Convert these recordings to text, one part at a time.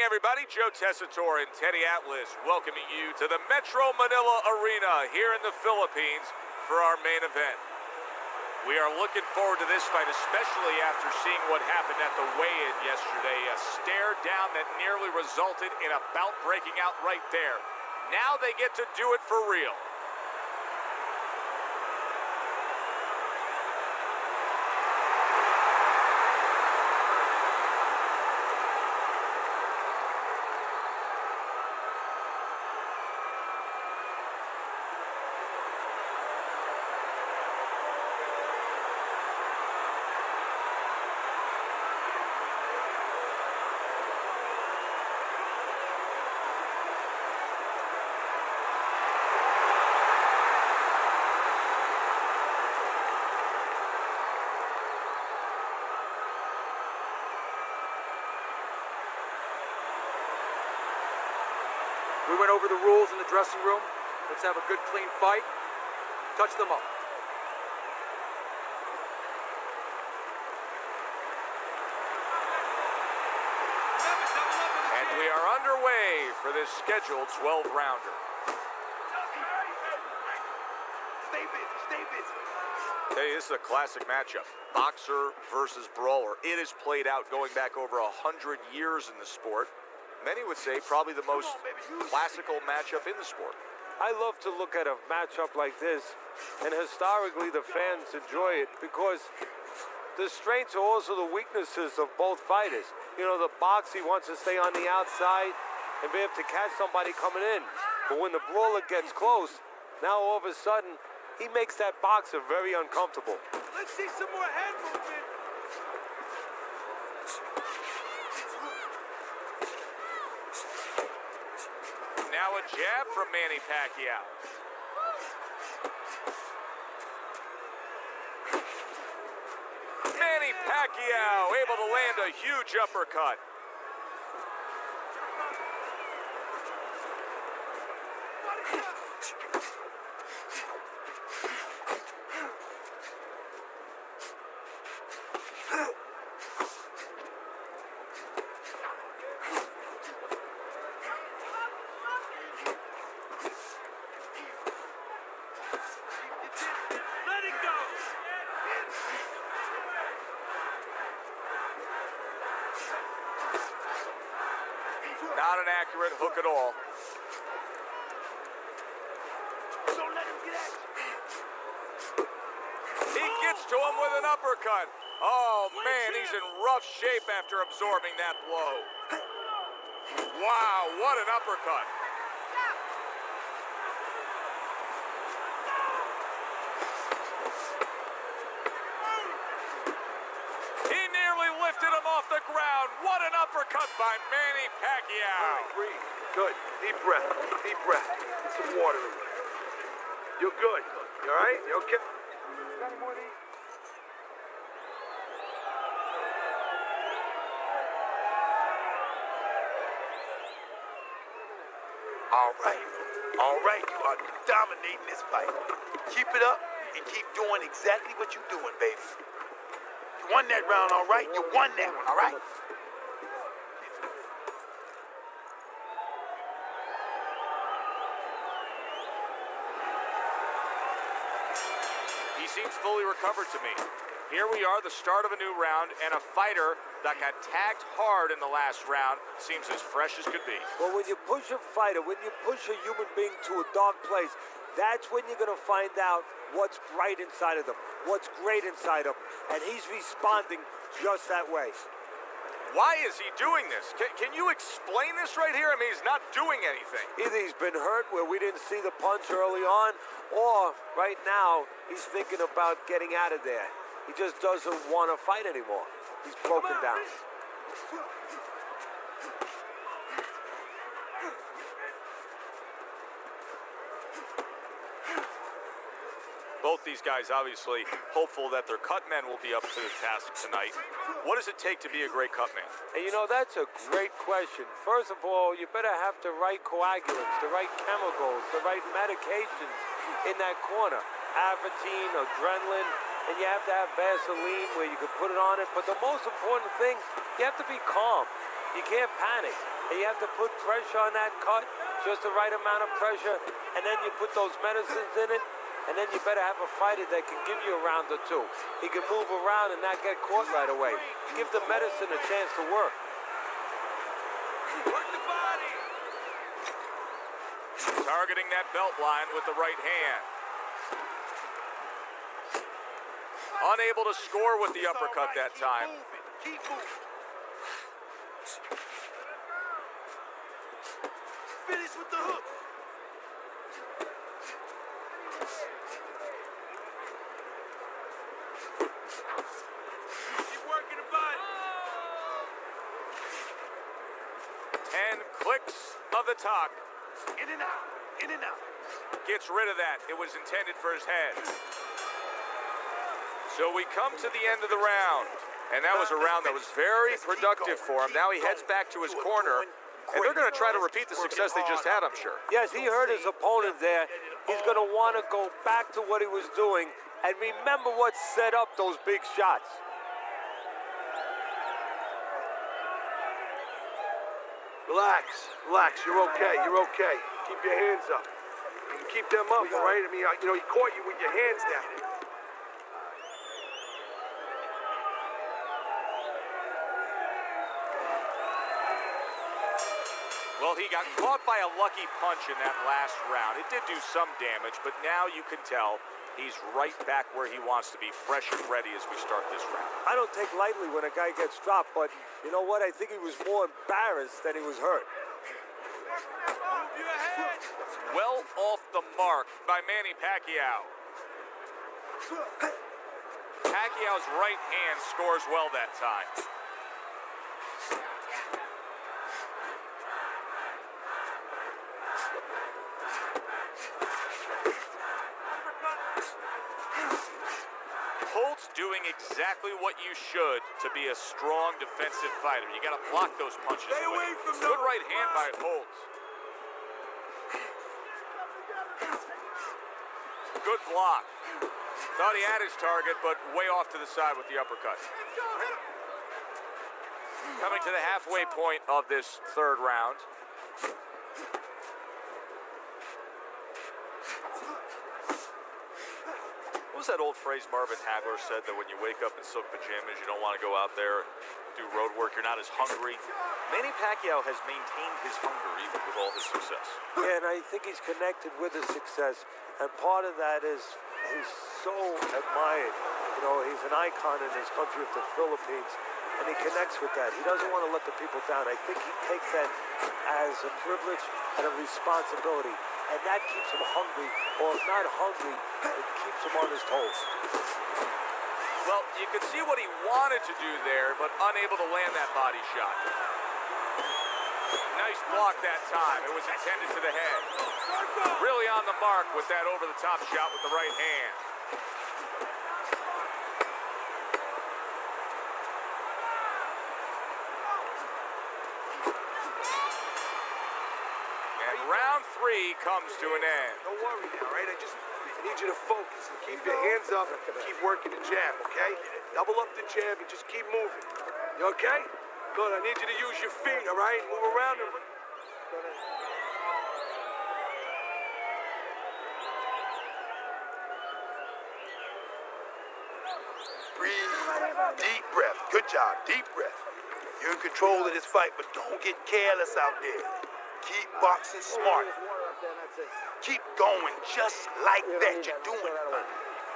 everybody. Joe Tessitore and Teddy Atlas welcoming you to the Metro Manila Arena here in the Philippines for our main event. We are looking forward to this fight, especially after seeing what happened at the weigh-in yesterday. A stare down that nearly resulted in a bout breaking out right there. Now they get to do it for real. We went over the rules in the dressing room. Let's have a good, clean fight. Touch them up. And we are underway for this scheduled 12-rounder. Stay busy, stay busy. Hey, this is a classic matchup. Boxer versus brawler. It has played out going back over 100 years in the sport. Many would say probably the most classical matchup in the sport. I love to look at a matchup like this, and historically the fans enjoy it because the strengths are also the weaknesses of both fighters. You know, the boxer wants to stay on the outside and be able to catch somebody coming in. But when the brawler gets close, now all of a sudden, he makes that boxer very uncomfortable. Let's see some more head movement. Now a jab from Manny Pacquiao. Manny Pacquiao able to land a huge uppercut. Let it go. Not an accurate hook at all. Don't let him get at you. He gets to him with an uppercut. Oh man, he's in rough shape after absorbing that blow. Wow, what an uppercut. He nearly lifted him off the ground. What an uppercut by Manny Pacquiao. All right, breathe. Good. Deep breath. Deep breath. Get some water in you. You're good. You all right? You okay? Got any more of these? All right, you are dominating this fight. Keep it up and keep doing exactly what you're doing, baby. You won that round, all right? You won that one, all right? He seems fully recovered to me. Here we are, the start of a new round, and a fighter that got tagged hard in the last round seems as fresh as could be. Well, when you push a fighter, when you push a human being to a dark place, that's when you're going to find out what's bright inside of them, what's great inside of them. And he's responding just that way. Why is he doing this? Can you explain this right here? I mean, he's not doing anything. Either he's been hurt where we didn't see the punch early on, or right now he's thinking about getting out of there. He just doesn't want to fight anymore. He's broken down. Both these guys obviously hopeful that their cut men will be up to the task tonight. What does it take to be a great cut man? And you know, that's a great question. First of all, you better have the right coagulants, the right chemicals, the right medications in that corner. Avatine, adrenaline, and you have to have Vaseline where you can put it on it. But the most important thing, you have to be calm. You can't panic. And you have to put pressure on that cut, just the right amount of pressure, and then you put those medicines in it, and then you better have a fighter that can give you a round or two. He can move around and not get caught right away. Give the medicine a chance to work. Work the body. Targeting that belt line with the right hand. Unable to score with the uppercut that time. Keep moving. Finish with the hook. Keep working the body. 10 clicks of the talk. In and out. In and out. Gets rid of that. It was intended for his head. So we come to the end of the round. And that was a round that was very productive for him. Now he heads back to his corner. And they're going to try to repeat the success they just had, I'm sure. Yes, he hurt his opponent there. He's going to want to go back to what he was doing and remember what set up those big shots. Relax, relax. You're okay. You're okay. Keep your hands up. You keep them up, all right? I mean, you know, he caught you with your hands down. Well, he got caught by a lucky punch in that last round. It did do some damage, but now you can tell he's right back where he wants to be, fresh and ready as we start this round. I don't take lightly when a guy gets dropped, but you know what? I think he was more embarrassed than he was hurt. Move your head. Well off the mark by Manny Pacquiao. Pacquiao's right hand scores well that time. Holt's doing exactly what you should to be a strong defensive fighter. You got to block those punches Stay away from Good those. right hand by Holt. Good block. Thought he had his target, but way off to the side with the uppercut. Coming to the halfway point of this third round. What was that old phrase Marvin Hagler said, that when you wake up in silk pajamas, you don't want to go out there and do road work, you're not as hungry? Manny Pacquiao has maintained his hunger even with all his success. Yeah, and I think he's connected with his success, and part of that is he's so admired. You know, he's an icon in his country of the Philippines, and he connects with that. He doesn't want to let the people down. I think he takes that as a privilege and a responsibility, and that keeps him hungry, or if not hungry, it keeps him on his toes. Well, you could see what he wanted to do there, but unable to land that body shot. Nice block that time. It was intended to the head. Really on the mark with that over-the-top shot with the right hand. And round 3 comes to an end. Don't worry now, right? I need you to focus and keep your hands up and keep working the jab, okay? Double up the jab and just keep moving. You okay? Good. I need you to use your feet, all right? Move around and... Breathe. Deep breath. Good job. Deep breath. You're in control of this fight, but don't get careless out there. Keep boxing smart. Keep going just like that. You're doing it.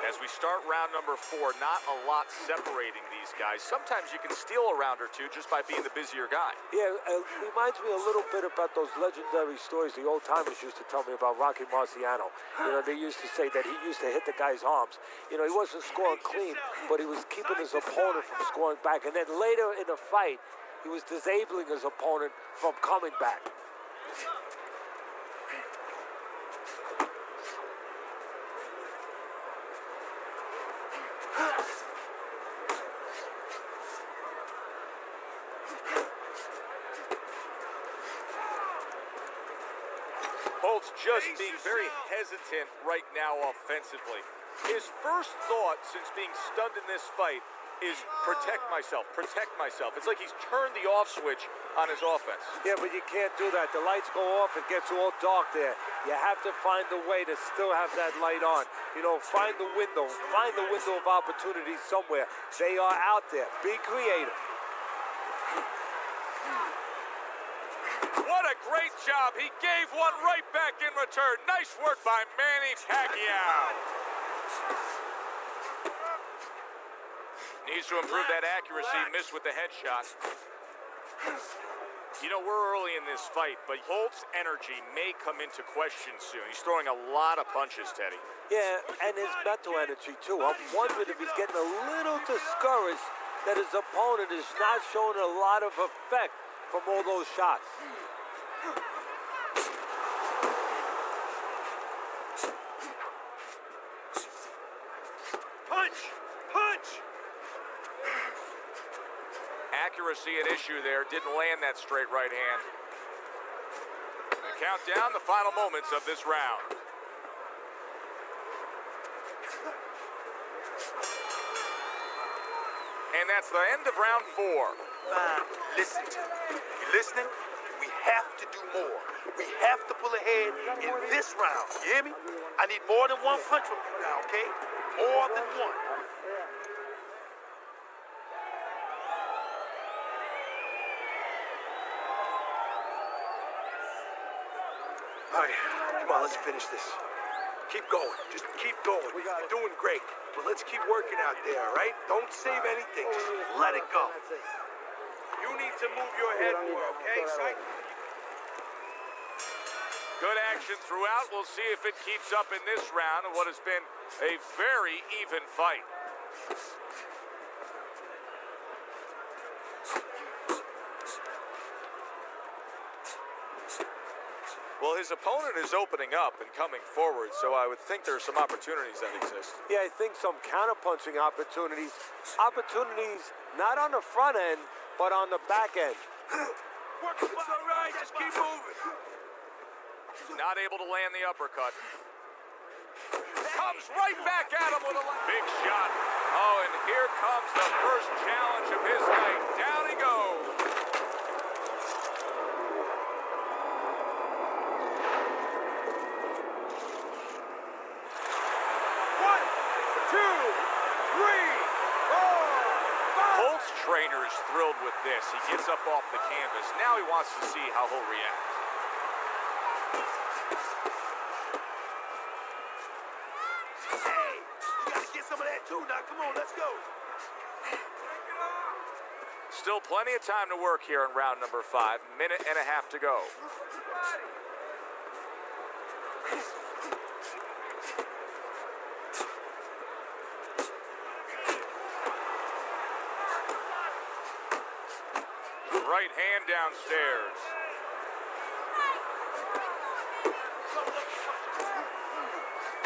As we start round number 4, not a lot separating these guys. Sometimes you can steal a round or two just by being the busier guy. Yeah, it reminds me a little bit about those legendary stories the old-timers used to tell me about Rocky Marciano. You know, they used to say that he used to hit the guy's arms. You know, he wasn't scoring clean, but he was keeping his opponent from scoring back. And then later in the fight, he was disabling his opponent from coming back. Holt's just being very hesitant right now offensively. His first thought since being stunned in this fight is protect myself, protect myself. It's like he's turned the off switch on his offense. Yeah, but you can't do that. The lights go off, it gets all dark there. You have to find a way to still have that light on. You know, find the window of opportunity somewhere. They are out there. Be creative. What a great job. He gave one right back in return. Nice work by Manny Pacquiao. Needs to improve that accuracy. Missed with the headshot. You know, we're early in this fight, but Holt's energy may come into question soon. He's throwing a lot of punches, Teddy. Yeah, and his mental energy, too. I'm wondering if he's getting a little discouraged that his opponent is not showing a lot of effect from all those shots. Punch! Punch! Accuracy at issue there. Didn't land that straight right hand. And count down the final moments of this round. And that's the end of round 4. Listen to me. You listening? We have to do more. We have to pull ahead in this round. You hear me? I need more than one punch from you now, okay? More than one. All right, come on, let's finish this. Keep going. Just keep going. You're doing great. But let's keep working out there, all right? Don't save anything. Just let it go. You need to move your head more, okay, Psych? Good action throughout. We'll see if it keeps up in this round of what has been a very even fight. Well, his opponent is opening up and coming forward, so I would think there are some opportunities that exist. Yeah, I think some counterpunching opportunities. Opportunities not on the front end, but on the back end. It's all right. Just keep moving. Not able to land the uppercut. Comes right back at him with a big shot. Oh, and here comes the first challenge of his night. Down he goes. One, two, three, four, five. Holt's trainer is thrilled with this. He gets up off the canvas. Now he wants to see how he'll react. Hey, you gotta get some of that too now. Come on, let's go. Still plenty of time to work here in round number 5. Minute and a half to go. Right hand downstairs.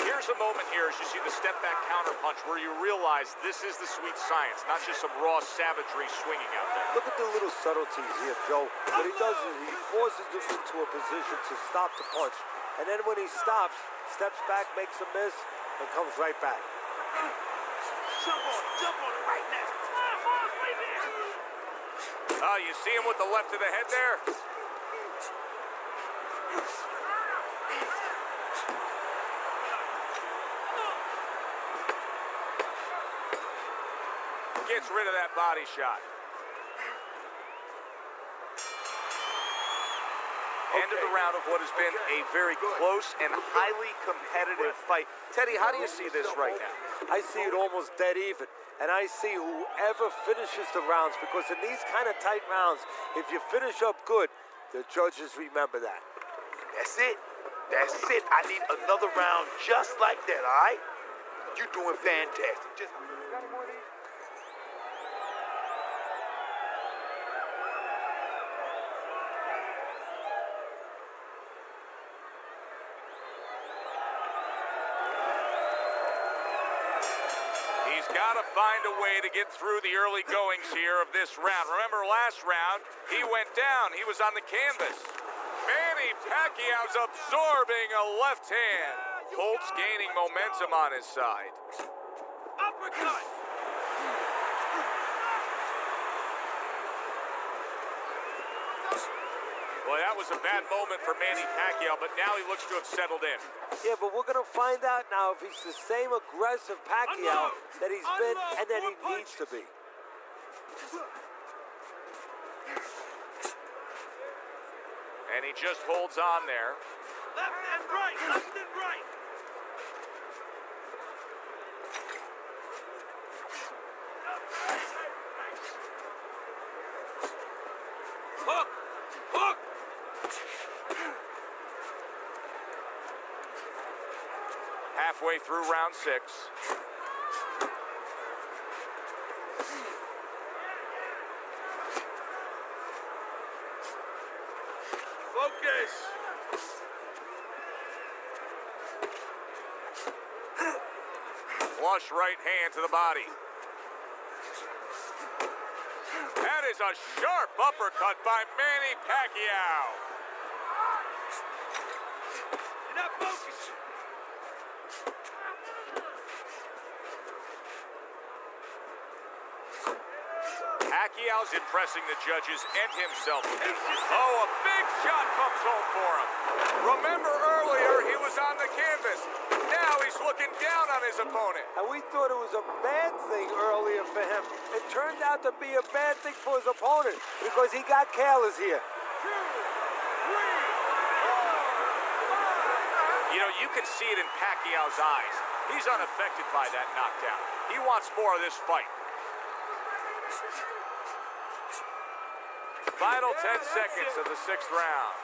Here's a moment here as you see the step-back counter-punch where you realize this is the sweet science, not just some raw savagery swinging out there. Look at the little subtleties here, Joe. What he does is he forces him into a position to stop the punch. And then when he stops, steps back, makes a miss, and comes right back. Jump on it right now. You see him with the left of the head there? Gets rid of that body shot. End of the round of what has been a very close and highly competitive fight. Teddy, how do you see this right now? I see it almost dead even. And I see whoever finishes the rounds, because in these kind of tight rounds, if you finish up good, the judges remember that. That's it. That's it. I need another round just like that, all right? You're doing fantastic. Just... He's got to find a way to get through the early goings here of this round. Remember last round, he went down. He was on the canvas. Manny Pacquiao's absorbing a left hand. Holt's gaining momentum on his side. Uppercut! Well, that was a bad moment for Manny Pacquiao, but now he looks to have settled in. Yeah, but we're going to find out now if he's the same aggressive Pacquiao that he's been and that he needs to be. And he just holds on there. Left and right, left and right. Hook! Hook! Halfway through round 6. Focus! Flush right hand to the body. That is a sharp uppercut by Manny Pacquiao. You're not focused. Pacquiao's impressing the judges and himself. Oh, a big shot comes home for him. Remember earlier, he was on the canvas. Now he's looking down on his opponent. And we thought it was a bad thing earlier for him. It turned out to be a bad thing for his opponent because he got careless here. You know, you can see it in Pacquiao's eyes. He's unaffected by that knockdown. He wants more of this fight. Final 10 seconds of the 6th round.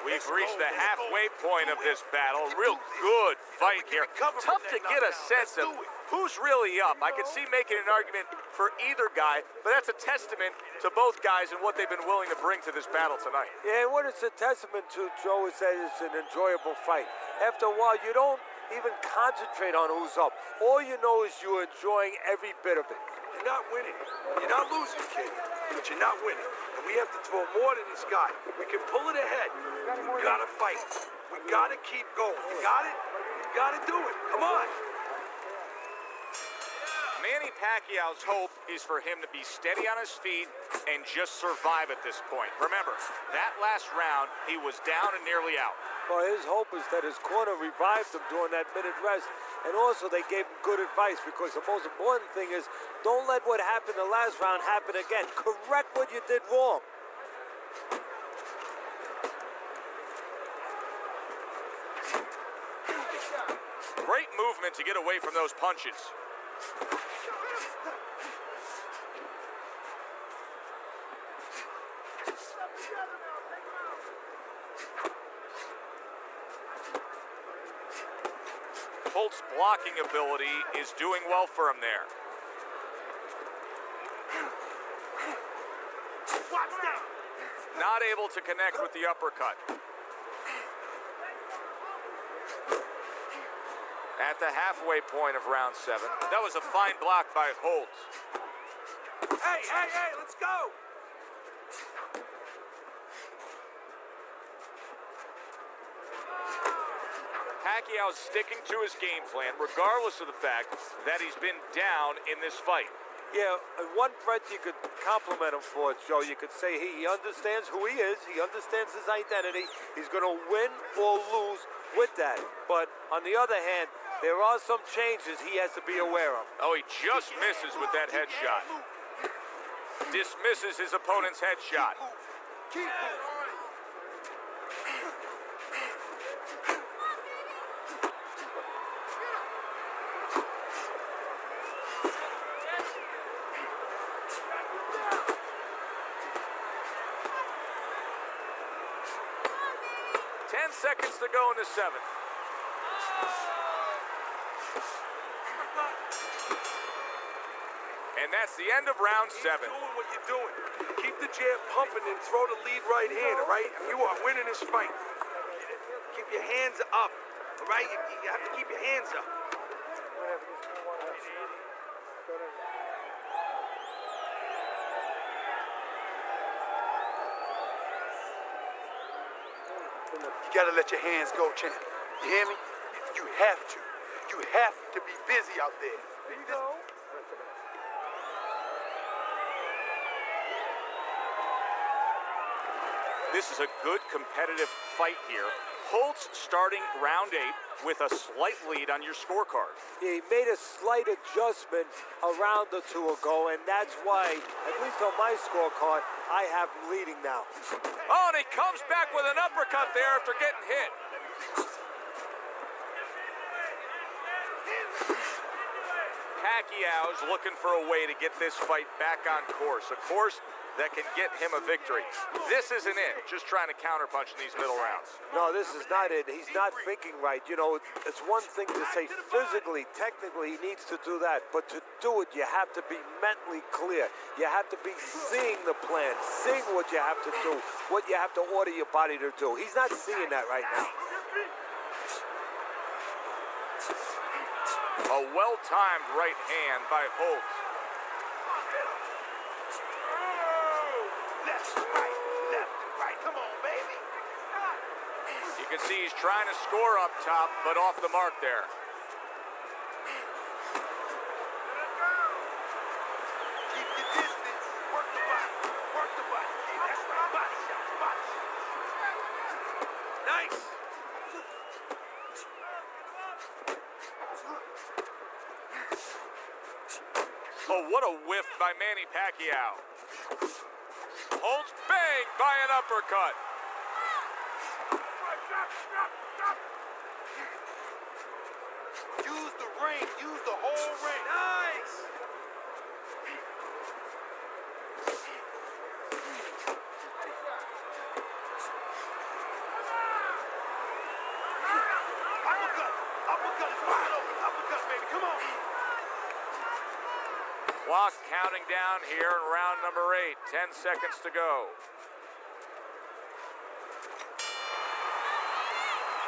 We've reached the halfway point of this battle. Real good fight here. Tough to get a sense of who's really up. I can see making an argument for either guy, but that's a testament to both guys and what they've been willing to bring to this battle tonight. Yeah, and what it's a testament to, Joe, is that it's an enjoyable fight. After a while, you don't even concentrate on who's up. All you know is you're enjoying every bit of it. You're not winning. You're not losing, kid, but you're not winning. And we have to throw more than this guy. We can pull it ahead. We gotta fight. We gotta keep going. You got it? You gotta do it. Come on. Manny Pacquiao's hope is for him to be steady on his feet and just survive at this point. Remember, that last round, he was down and nearly out. Well, his hope is that his corner revived him during that minute rest, and also they gave him good advice, because the most important thing is don't let what happened the last round happen again. Correct what you did wrong. Great movement to get away from those punches. Holt's blocking ability is doing well for him there. Not able to connect with the uppercut. At the halfway point of round 7. That was a fine block by Holt. Hey, hey, hey, let's go. Pacquiao's sticking to his game plan, regardless of the fact that he's been down in this fight. Yeah, one breath you could compliment him for, Joe. You could say he understands who he is. He understands his identity. He's going to win or lose with that. But on the other hand, there are some changes he has to be aware of. Oh, he just misses with that headshot. Dismisses his opponent's headshot. Keep moving. 10 seconds to go in the 7th. And that's the end of round 7. Keep doing what you're doing. Keep the jab pumping and throw the lead right hand, all right? You are winning this fight. Keep your hands up, all right? You have to keep your hands up. You gotta let your hands go, champ. You hear me? You have to. You have to be busy out there. There you go. This is a good competitive fight here. Holtz starting round 8 with a slight lead on your scorecard. He made a slight adjustment a round or two ago, and that's why, at least on my scorecard, I have him leading now. Oh, and he comes back with an uppercut there after getting hit. Pacquiao's looking for a way to get this fight back on course. A course that can get him a victory. This isn't it, just trying to counterpunch in these middle rounds. No, this is not it. He's not thinking right. You know, it's one thing to say physically, technically, he needs to do that. But to do it, you have to be mentally clear. You have to be seeing the plan, seeing what you have to do, what you have to order your body to do. He's not seeing that right now. A well-timed right hand by Holtz. Left, right. Come on, baby. You can see he's trying to score up top, but off the mark there. Keep your distance. Work the body. Yeah, that's right. Body shots. Nice. Oh, what a whiff by Manny Pacquiao. Holtz bang by an uppercut. Use the ring. Use the whole ring. Nice. Uppercut is wide open. Uppercut, baby. Come on. Clock counting down here in round number 8. 10 seconds to go.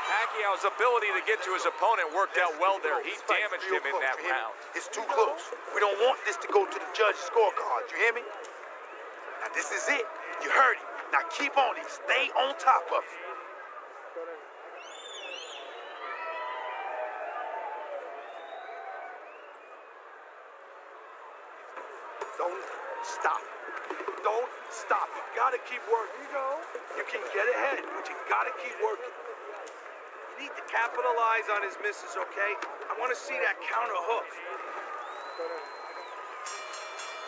Pacquiao's ability to get to his opponent worked out well there. He damaged him in that round. It's too close. We don't want this to go to the judge's scorecard. You hear me? Now, this is it. You heard it. Now, keep on it. Stay on top of it. Don't stop. Don't stop. You gotta keep working. You can get ahead, but you gotta keep working. You need to capitalize on his misses, okay? I want to see that counter hook.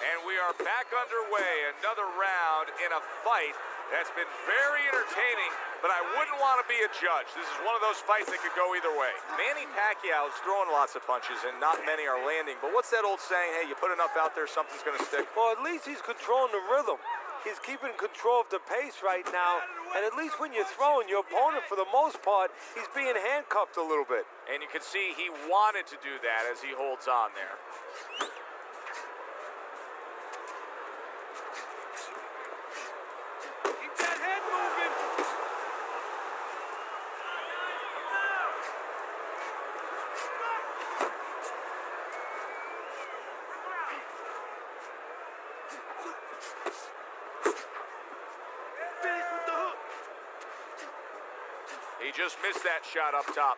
And we are back underway. Another round in a fight that's been very entertaining, but I wouldn't want to be a judge. This is one of those fights that could go either way. Manny Pacquiao is throwing lots of punches, and not many are landing. But what's that old saying? Hey, you put enough out there, something's going to stick. Well, at least he's controlling the rhythm. He's keeping control of the pace right now. And at least when you're throwing, your opponent, for the most part, he's being handcuffed a little bit. And you can see he wanted to do that as he holds on there. Keep that head moving. Finish with the hook. He just missed that shot up top.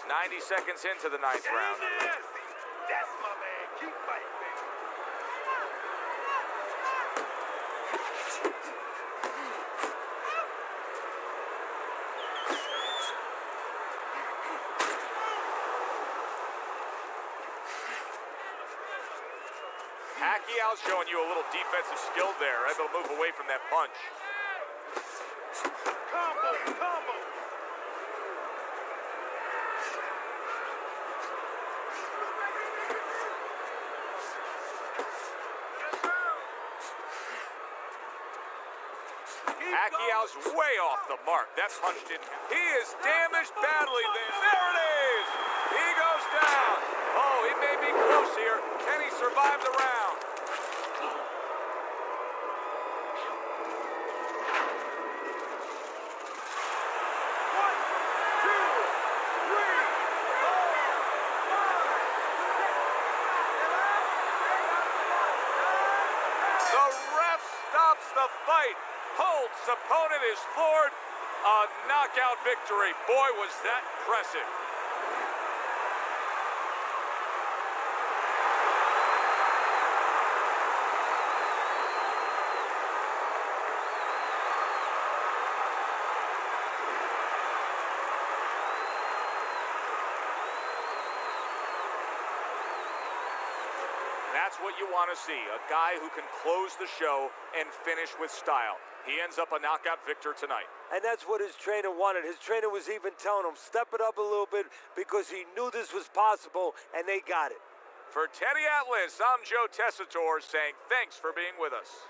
90 seconds into the 9th round. That's my man. Keep fighting, baby. Pacquiao's showing you a little defensive skill there, able to move away from that punch. Combo. Pacquiao's way off the mark. That punch didn't. He is damaged badly there. There it is. He goes down. Oh, he may be close here. Can he survive the round? The ref stops the fight. Holt's opponent is floored. A knockout victory. Boy, was that impressive. That's what you want to see, a guy who can close the show and finish with style. He ends up a knockout victor tonight. And that's what his trainer wanted. His trainer was even telling him, step it up a little bit, because he knew this was possible, and they got it. For Teddy Atlas, I'm Joe Tessitore saying thanks for being with us.